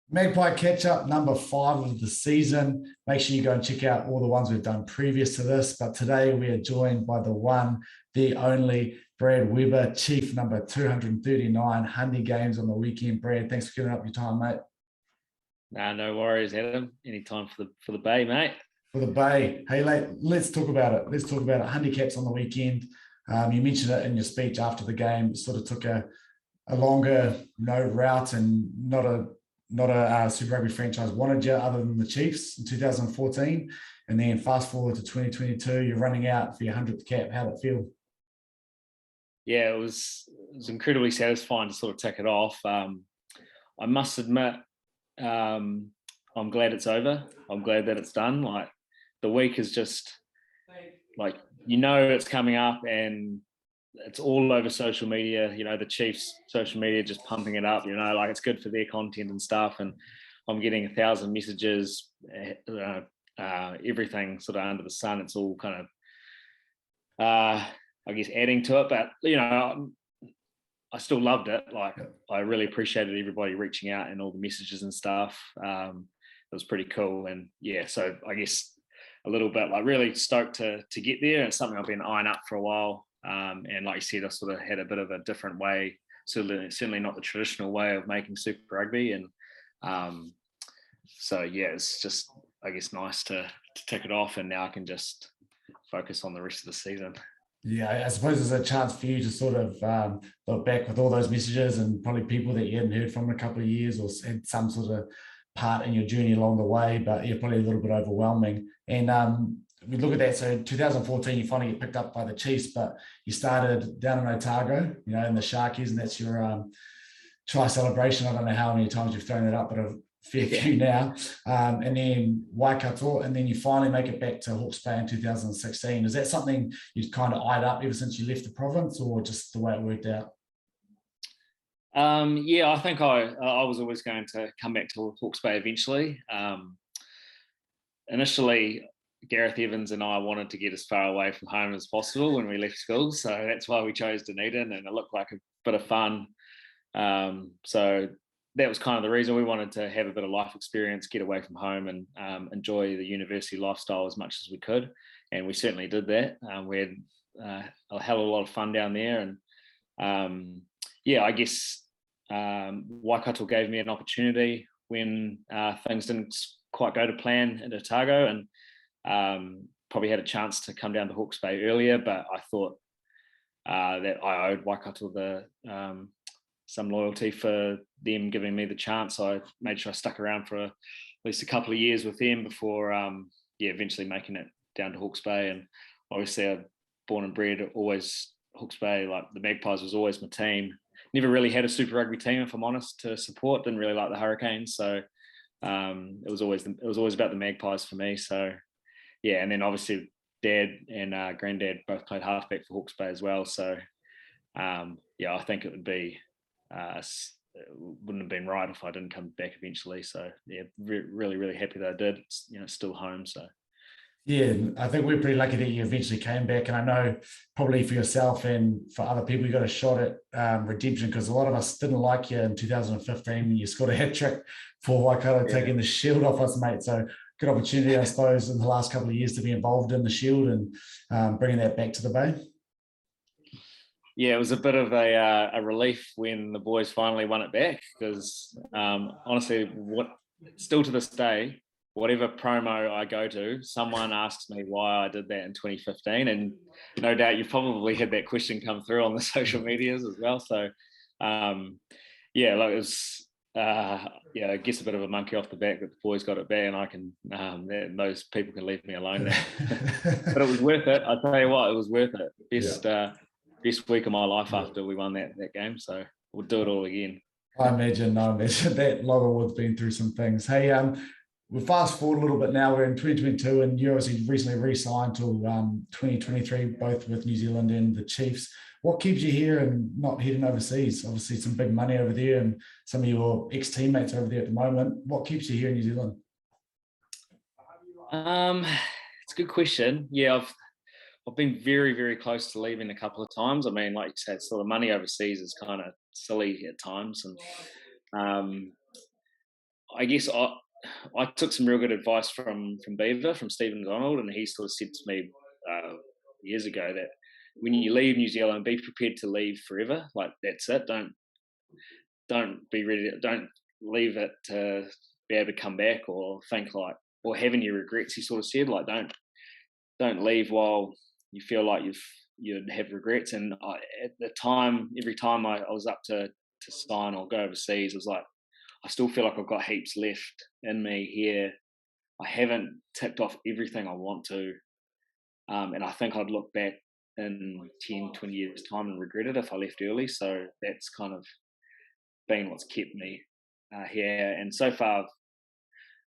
Magpie catch up number 5 of the season. Make sure you go and check out all the ones we've done previous to this. But today we are joined by the one, the only Brad Weber, Chief number 239, 100 games on the weekend. Brad, thanks for giving up your time, mate. Nah, no worries, Adam. Anytime for the Bay, mate. For the Bay. Hey, let's talk about it. Let's talk about it. Handicaps on the weekend. You mentioned it in your speech after the game. It sort of took a longer route and not a Super Rugby franchise wanted you other than the Chiefs in 2014. And then fast forward to 2022, you're running out for your 100th cap. How'd it feel? Yeah, it was incredibly satisfying to sort of tick it off. I must admit, I'm glad it's over. I'm glad that it's done. Like the week is just like it's coming up and it's all over social media. The Chiefs' social media just pumping it up. Like it's good for their content and stuff. And I'm getting 1,000 messages. Everything sort of under the sun. It's all kind of, I guess, adding to it. But I still loved it. Like I really appreciated everybody reaching out and all the messages and stuff. It was pretty cool. And yeah, so I guess a little bit like really stoked to get there. It's something I've been eyeing up for a while. And like you said, I sort of had a bit of a different way, certainly not the traditional way of making Super Rugby. And so yeah, it's just, I guess, nice to tick it off, and now I can just focus on the rest of the season. Yeah, I suppose there's a chance for you to sort of look back with all those messages and probably people that you hadn't heard from in a couple of years or had some sort of part in your journey along the way, but yeah, probably a little bit overwhelming. And we look at that. So 2014, you finally get picked up by the Chiefs, but you started down in Otago, in the Sharkies, and that's your try celebration. I don't know how many times you've thrown it up, but a fair few now. And then Waikato, and then you finally make it back to Hawke's Bay in 2016. Is that something you'd kind of eyed up ever since you left the province, or just the way it worked out? Yeah, I think I was always going to come back to Hawke's Bay eventually. Initially, Gareth Evans and I wanted to get as far away from home as possible when we left school, so that's why we chose Dunedin, and it looked like a bit of fun. So that was kind of the reason we wanted to have a bit of life experience, get away from home, and enjoy the university lifestyle as much as we could. And we certainly did that. We had a hell of a lot of fun down there, and yeah, I guess Waikato gave me an opportunity when things didn't quite go to plan in Otago, and probably had a chance to come down to Hawke's Bay earlier, but I thought that I owed Waikato some loyalty for them giving me the chance. So I made sure I stuck around for at least a couple of years with them before, eventually making it down to Hawke's Bay. And obviously, I'm born and bred always Hawke's Bay. Like the Magpies was always my team. Never really had a Super Rugby team, if I'm honest, to support. Didn't really like the Hurricanes, so it was always about the Magpies for me. So yeah, and then obviously Dad and Granddad both played halfback for Hawke's Bay as well. So I think it it wouldn't have been right if I didn't come back eventually. So yeah, really, really happy that I did. It's, still home. So yeah, I think we're pretty lucky that you eventually came back. And I know probably for yourself and for other people, you got a shot at redemption, because a lot of us didn't like you in 2015 when you scored a hat trick for Waikato taking the shield off us, mate. So good opportunity, I suppose, in the last couple of years to be involved in the shield and bringing that back to the Bay. Yeah, it was a bit of a relief when the boys finally won it back, because honestly, still to this day, whatever promo I go to, someone asks me why I did that in 2015, and no doubt you've probably had that question come through on the social medias as well. So it was I guess a bit of a monkey off the back that the boys got it back, and I can those people can leave me alone now. But it was worth it. I tell you what, it was worth it. Best week of my life after we won that game. So we'll do it all again. I imagine that Loggerwood's been through some things. Hey, we'll fast forward a little bit now. We're in 2022, and you obviously recently re-signed till 2023, both with New Zealand and the Chiefs. What keeps you here and not heading overseas? Obviously, some big money over there, and some of your ex-teammates over there at the moment. What keeps you here in New Zealand? It's a good question. Yeah, I've been very, very close to leaving a couple of times. I mean, like you said, sort of money overseas is kind of silly at times, and I guess I took some real good advice from Beaver, from Stephen Donald, and he sort of said to me years ago that when you leave New Zealand, be prepared to leave forever. Like, that's it. Don't be ready. Don't leave it to be able to come back or think like, or have any regrets. He sort of said, like, don't leave while you feel like you'd have regrets. And at the time, every time I was up to sign or go overseas, it was like, I still feel like I've got heaps left in me here. I haven't ticked off everything I want to. And I think I'd look back in 10, 20 years' time and regret it if I left early. So that's kind of been what's kept me here. And so far,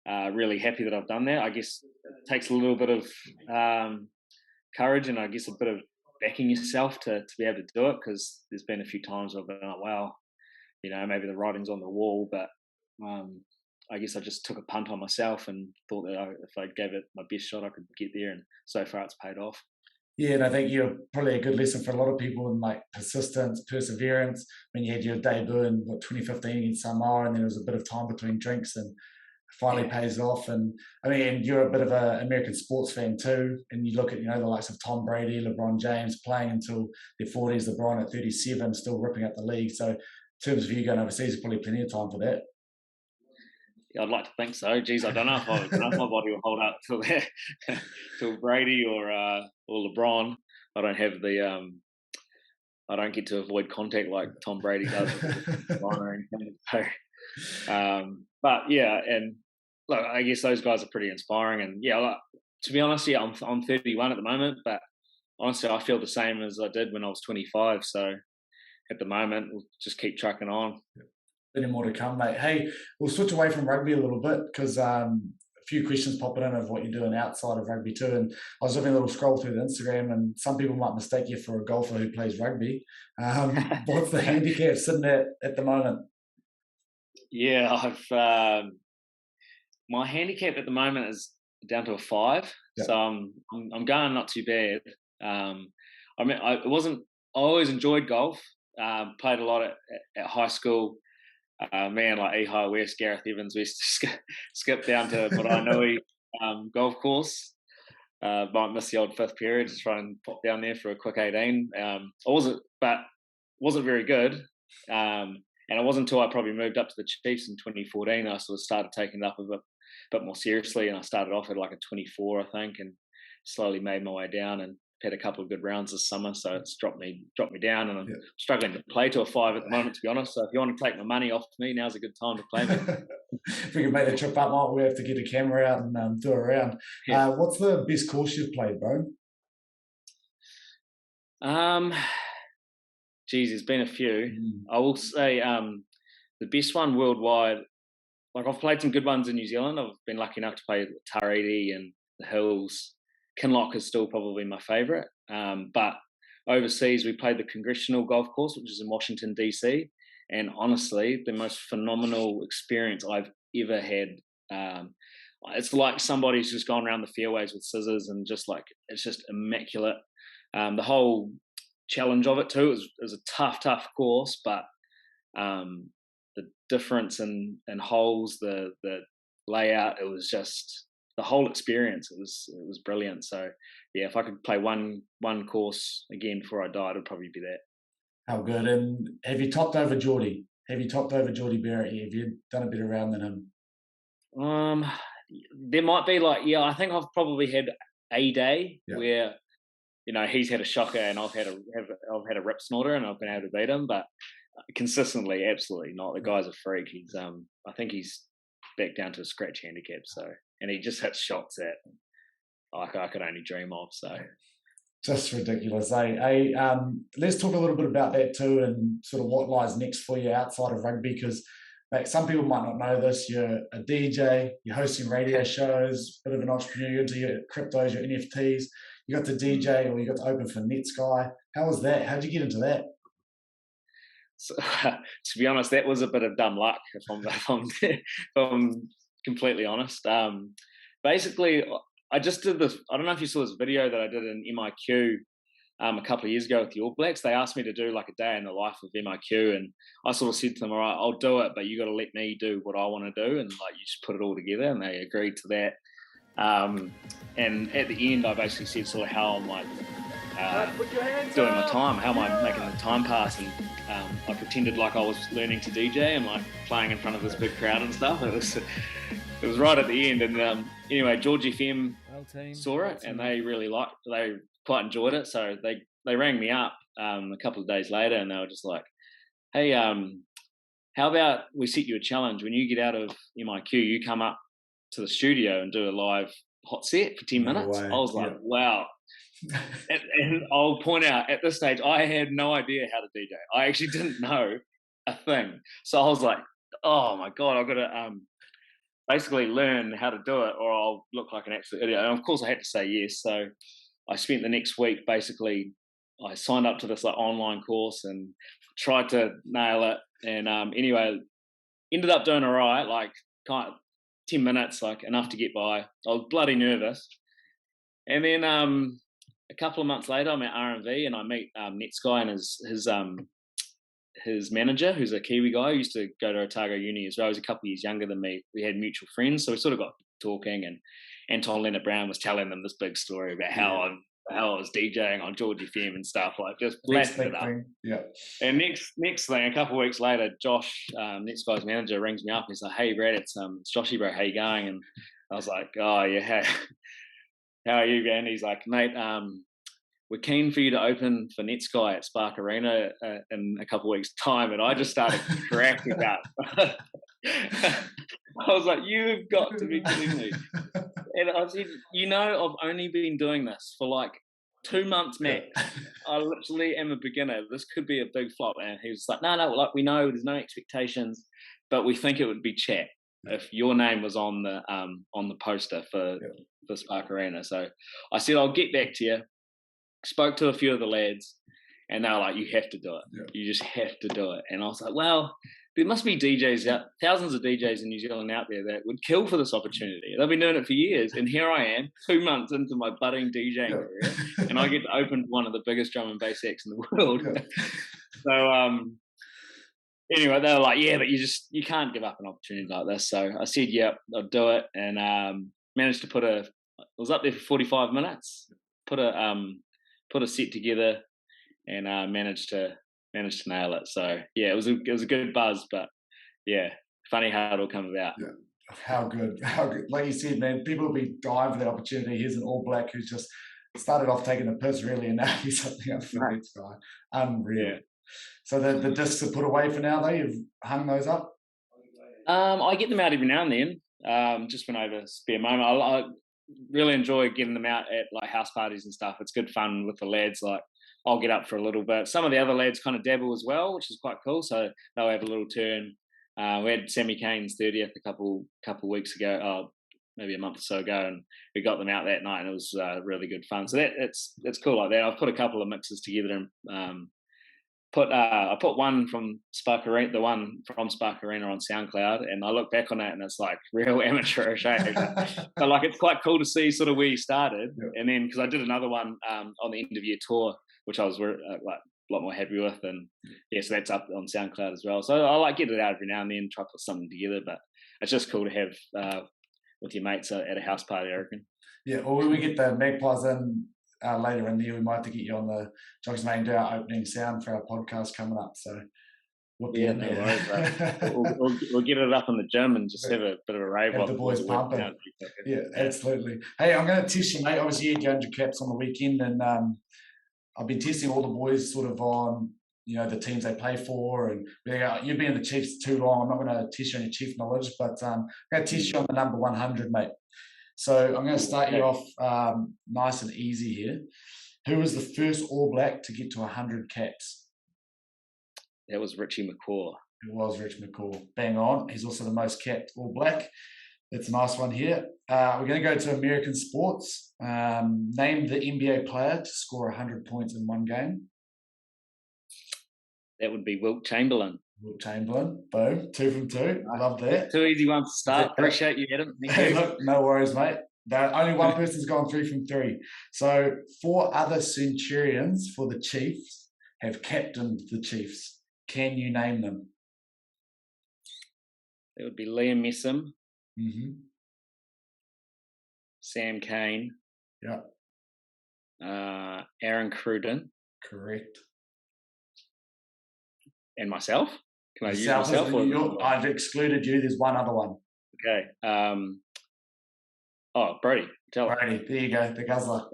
really happy that I've done that. I guess it takes a little bit of courage and I guess a bit of backing yourself to be able to do it, because there's been a few times I've been like, wow, maybe the writing's on the wall, but I guess I just took a punt on myself and thought that if I gave it my best shot, I could get there. And so far it's paid off. Yeah, and I think you're probably a good lesson for a lot of people in like persistence, perseverance. When you had your debut in 2015 against Samoa, and then there was a bit of time between drinks, and finally pays off. And I mean, you're a bit of an American sports fan too, and you look at the likes of Tom Brady, LeBron James playing until their 40s, LeBron at 37 still ripping up the league. So in terms of you going overseas, there's probably plenty of time for that. Yeah, I'd like to think so. Geez, I don't know if my body will hold up till that, till Brady or LeBron. I don't have I don't get to avoid contact like Tom Brady does with LeBron or anything. So, but yeah, and look, I guess those guys are pretty inspiring. And yeah, like, to be honest, yeah, I'm 31 at the moment, but honestly, I feel the same as I did when I was 25. So at the moment, we'll just keep trucking on. Any more to come, mate. Hey, we'll switch away from rugby a little bit because a few questions popping in of what you're doing outside of rugby too. And I was having a little scroll through the Instagram, and some people might mistake you for a golfer who plays rugby. What's the handicap sitting at the moment? Yeah, my handicap at the moment is down to a 5, yep. So I'm going not too bad. I mean, I always enjoyed golf. Played a lot at high school. Man, like Ehi West, Gareth Evans, we used to skip down to Maraenui golf course. Might miss the old 5th period, just try and pop down there for a quick 18. I wasn't very good. And it wasn't until I probably moved up to the Chiefs in 2014 I sort of started taking it up a bit more seriously. And I started off at like a 24, I think, and slowly made my way down and had a couple of good rounds this summer, so it's dropped me down, and I'm struggling to play to a 5 at the moment, to be honest. So if you want to take my money off me, now's a good time to play me. If we can make the trip up, might we have to get a camera out and do a round. Yeah. What's the best course you've played, bro? Geez, there's been a few. I will say the best one worldwide, like I've played some good ones in New Zealand. I've been lucky enough to play Tariti and the Hills. Kinloch is still probably my favourite, but overseas we played the Congressional Golf Course, which is in Washington DC, and honestly, the most phenomenal experience I've ever had. It's like somebody's just gone around the fairways with scissors, and just like it's just immaculate. The whole challenge of it too is a tough course, but the difference in holes, the layout, it was just. The whole experience, it was brilliant. So yeah, if I could play one course again before I died, it would probably be that. How good. And have you topped over Geordie? Have you topped over Geordie Barrett? Have you done a better round than him? There might be I think I've probably had a day where he's had a shocker and I've had a rip snorter and I've been able to beat him, but consistently, absolutely not. The guy's a freak. He's I think he's back down to a scratch handicap, so. And he just hits shots that I could only dream of. So just ridiculous, eh? Let's talk a little bit about that too, and sort of what lies next for you outside of rugby, because some people might not know this. You're a DJ, you're hosting radio shows, bit of an entrepreneur, you're into your cryptos, your NFTs. You got to DJ, or you got to open for NetSky. How was that? How'd you get into that? So, to be honest, that was a bit of dumb luck, if I'm completely honest. Basically, I just did this. I don't know if you saw this video that I did in MIQ a couple of years ago with the All Blacks. They asked me to do like a day in the life of MIQ, and I sort of said to them, all right, I'll do it, but you got to let me do what I want to do, and like you just put it all together. And they agreed to that. And at the end, I basically said sort of how I'm like doing my time, how am I making the time pass, and I pretended like I was learning to DJ and like playing in front of this big crowd and stuff. It was right at the end, and anyway, Geordie FM saw it, and they quite enjoyed it, so they rang me up a couple of days later, and they were just like, hey, how about we set you a challenge? When you get out of MIQ, you come up to the studio and do a live hot set for 10 minutes. I was like, wow. And I'll point out, at this stage, I had no idea how to DJ. I actually didn't know a thing. So I was like, oh my God, I've got to basically learn how to do it, or I'll look like an absolute idiot. And of course I had to say yes. So I spent the next week, basically, I signed up to this like online course and tried to nail it. And anyway, ended up doing all right, like kind of 10 minutes, like enough to get by. I was bloody nervous. And then a couple of months later, I'm at R&V and I meet Netsky and his manager, who's a Kiwi guy, who used to go to Otago Uni as well. He was a couple of years younger than me. We had mutual friends, so we sort of got talking, and Anton Leonard Brown was telling them this big story about how I was DJing on Geordie FM and stuff, like just blasting it up. Yeah. And next thing, a couple of weeks later, Josh, Netsky's manager, rings me up and he's like, hey Brad, it's Joshy bro, how you going? And I was like, oh yeah, how are you, man? He's like, mate, we're keen for you to open for Netsky at Spark Arena in a couple of weeks' time. And I just started cracking up. I was like, you've got to be kidding me. And I said, I've only been doing this for like 2 months max. I literally am a beginner. This could be a big flop. And he was like, no, like we know there's no expectations, but we think it would be chat if your name was on the poster for Spark Arena. So I said, I'll get back to you. Spoke to a few of the lads, and they were like, you have to do it. Yeah. You just have to do it. And I was like, well, there must be DJs thousands of DJs in New Zealand out there that would kill for this opportunity. They've been doing it for years, and here I am, 2 months into my budding DJing career, and I get to open one of the biggest drum and bass acts in the world. So anyway, they were like, yeah, but you can't give up an opportunity like this. So I said, yeah, I'll do it, and managed to I was up there for 45 minutes, put a set together, and managed to nail it. So yeah, it was a good buzz, but yeah, funny how it all come about. Yeah. How good. Like you said, man, people will be dying for that opportunity. Here's an All Black who's just started off taking the piss really, and now he's something up for the next guy. Unreal. Yeah. So the discs are put away for now, though. You've hung those up? I get them out every now and then, just when I have a spare moment. I really enjoy getting them out at like house parties and stuff. It's good fun with the lads. Like I'll get up for a little bit. Some of the other lads kind of dabble as well, which is quite cool. So they'll have a little turn. We had Sammy Kane's 30th a couple weeks ago, maybe a month or so ago, and we got them out that night, and it was really good fun. So it's cool like that. I've put a couple of mixes together and I put one from Spark Arena, the one from Spark Arena on SoundCloud, and I look back on that and it's like real amateurish. But like it's quite cool to see sort of where you started, and then because I did another one on the end of year tour, which I was like a lot more happy with, and yeah, so that's up on SoundCloud as well. So I like get it out every now and then, try to put something together, but it's just cool to have with your mates at a house party, I reckon. Yeah, or when we get the Magpies in later in the year, we might have to get you on the Jogg's Main Day opening sound for our podcast coming up. So no worries. We'll get it up in the gym and just have a bit of a rave. Have the boys pumping. Yeah, absolutely. Hey, I'm going to test you, mate. Obviously, you had your 100 caps on the weekend, and I've been testing all the boys sort of on the teams they play for, and you've been in the Chiefs too long. I'm not going to test you on your Chief knowledge, but I'm going to test you on the number 100, mate. So I'm going to start you off nice and easy here. Who was the first All Black to get to 100 caps? That was Richie McCaw. It was Rich McCaw. Bang on. He's also the most capped All Black. That's a nice one here. We're going to go to American sports. Name the NBA player to score 100 points in one game. That would be Wilt Chamberlain. Wilt Chamberlain. Boom. 2 from 2. I love that. 2 easy ones to start. Appreciate you, Adam. Hey, look, no worries, mate. Only one person's gone 3 from 3. So 4 other Centurions for the Chiefs have captained the Chiefs. Can you name them? It would be Liam Messam, Mm-hmm. Sam Kane, Yeah, Aaron Cruden, correct. and myself. Can I use Yourself myself? I've excluded you. There's one other one. Okay. Brody. Brady, there you go, the guzzler.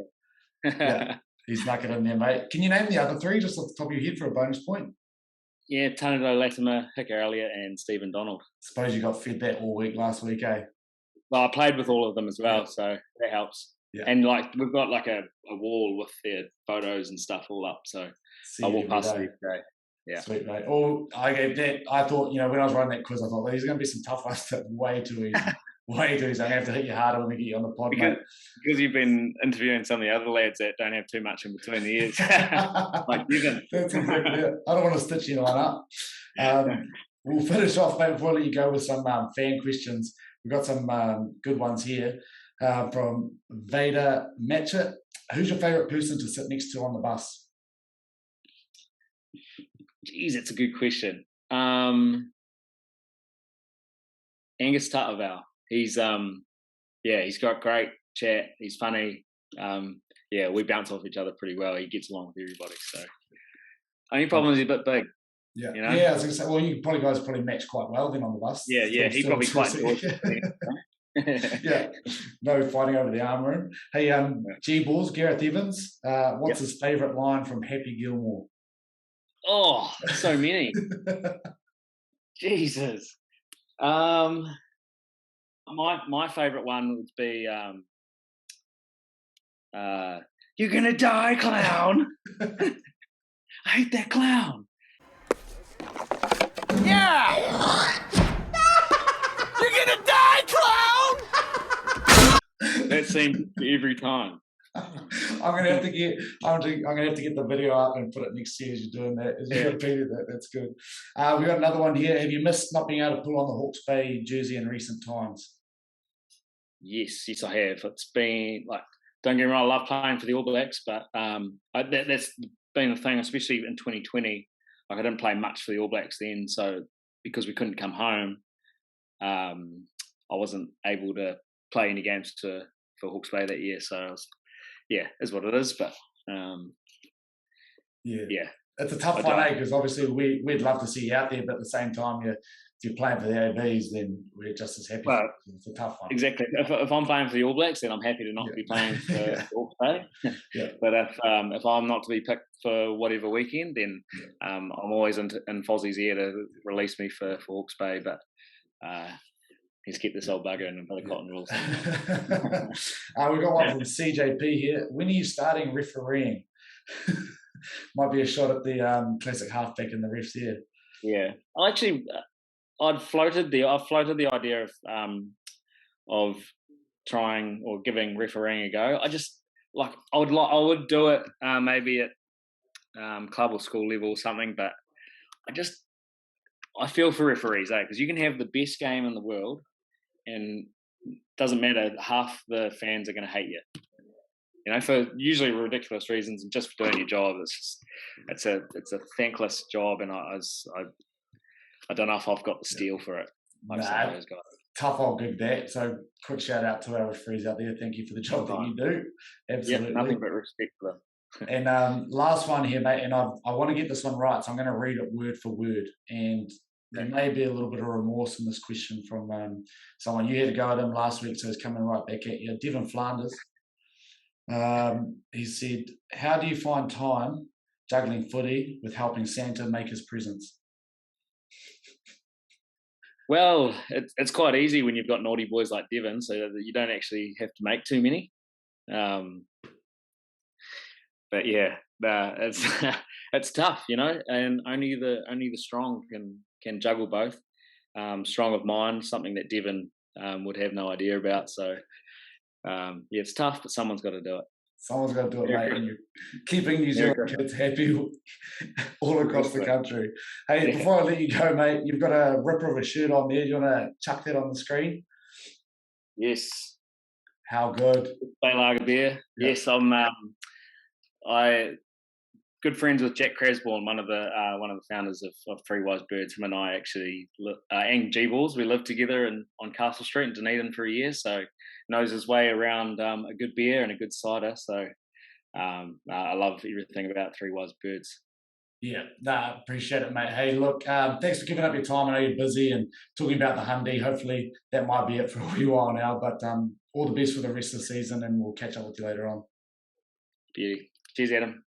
Yeah, he snuck it in there, mate. Can you name the other 3 just off the top of your head for a bonus point? Yeah, Tanado Latimer, Hicka Elliott, and Stephen Donald. Suppose you got fed that all week last week, eh? Well, I played with all of them as well, so that helps. Yeah. And like we've got like a wall with their photos and stuff all up, so I walk past them every day. Yeah. Sweet, mate. Oh, I thought, when I was running that quiz, I thought, these are going to be some tough ones, way too easy. Way too easy. I'm going to have to hit you harder when we get you on the pod, mate. Because you've been interviewing some of the other lads that don't have too much in between the ears. Like you. That's exactly it. I don't want to stitch anyone up. We'll finish off, mate, before I let you go with some fan questions. We've got some good ones here from Vader Matchett. Who's your favourite person to sit next to on the bus? Geez, it's a good question. Angus Tuttervale. He's he's got great chat. He's funny. We bounce off each other pretty well. He gets along with everybody. So only problem is he's a bit big. Yeah, you know? Yeah. I was going to say, well, you guys probably match quite well then on the bus. Yeah. He probably quite enjoys it. Yeah, no fighting over the arm room. Hey, G-Balls, Gareth Evans. What's his favourite line from Happy Gilmore? Oh, so many. Jesus. My favourite one would be "You're gonna die, clown." I hate that clown. Yeah. You're gonna die, clown. That seems every time. I'm gonna have to get the video up and put it next to you as you're doing that. As you repeated that, that's good. We got another one here. Have you missed not being able to pull on the Hawke's Bay jersey in recent times? Yes, I have. It's been like, don't get me wrong, I love playing for the All Blacks, but that's been the thing, especially in 2020. Like I didn't play much for the All Blacks then, so because we couldn't come home, I wasn't able to play any games for Hawke's Bay that year. So is what it is. But it's a tough one, because obviously we'd love to see you out there, but at the same time, if you're playing for the ABs, then we're just as happy. Well, it's a tough one. Exactly. If I'm playing for the All Blacks, then I'm happy to not be playing for Hawke's Bay. But if I'm not to be picked for whatever weekend, then I'm always in Fozzie's ear to release me for Hawke's Bay. But he's kept this old bugger in the cotton rules. We've got one from CJP here. When are you starting refereeing? Might be a shot at the classic halfback and the refs here. Yeah, I've floated the idea of trying or giving refereeing a go. I would do it maybe at club or school level or something, but I feel for referees, because you can have the best game in the world and it doesn't matter, half the fans are going to hate you. For usually ridiculous reasons and just for doing your job. It's a thankless job, and I don't know if I've got the steel for it. Tough old gig that. So quick shout out to our referees out there. Thank you for the job that you do. Absolutely. Yeah, nothing but respect for them. And last one here, mate, and I want to get this one right, so I'm going to read it word for word. And there may be a little bit of remorse in this question from someone. You had to go at him last week, so he's coming right back at you. Devon Flanders. He said, how do you find time juggling footy with helping Santa make his presents? Well, it's quite easy when you've got naughty boys like Devon, so that you don't actually have to make too many. But it's tough, and only the strong can juggle both. Strong of mind, something that Devon would have no idea about. So it's tough, but someone's got to do it. Someone's got to do it, mate. And you're keeping New Zealand kids happy all across the country. Hey, before I let you go, mate, you've got a ripper of a shirt on there. Do you want to chuck that on the screen? Yes. How good? Bay Lager beer. Yeah. Yes, I good friends with Jack Crasborn, one of the founders of Three Wise Birds. Him and I actually and G Balls. We lived together on Castle Street in Dunedin for a year, so knows his way around a good beer and a good cider. So I love everything about Three Wise Birds. Yeah, nah, appreciate it, mate. Hey, look, thanks for giving up your time. I know you're busy and talking about the Hyundai. Hopefully that might be it for a wee while now, but all the best for the rest of the season, and we'll catch up with you later on. Beauty. Cheers, Adam.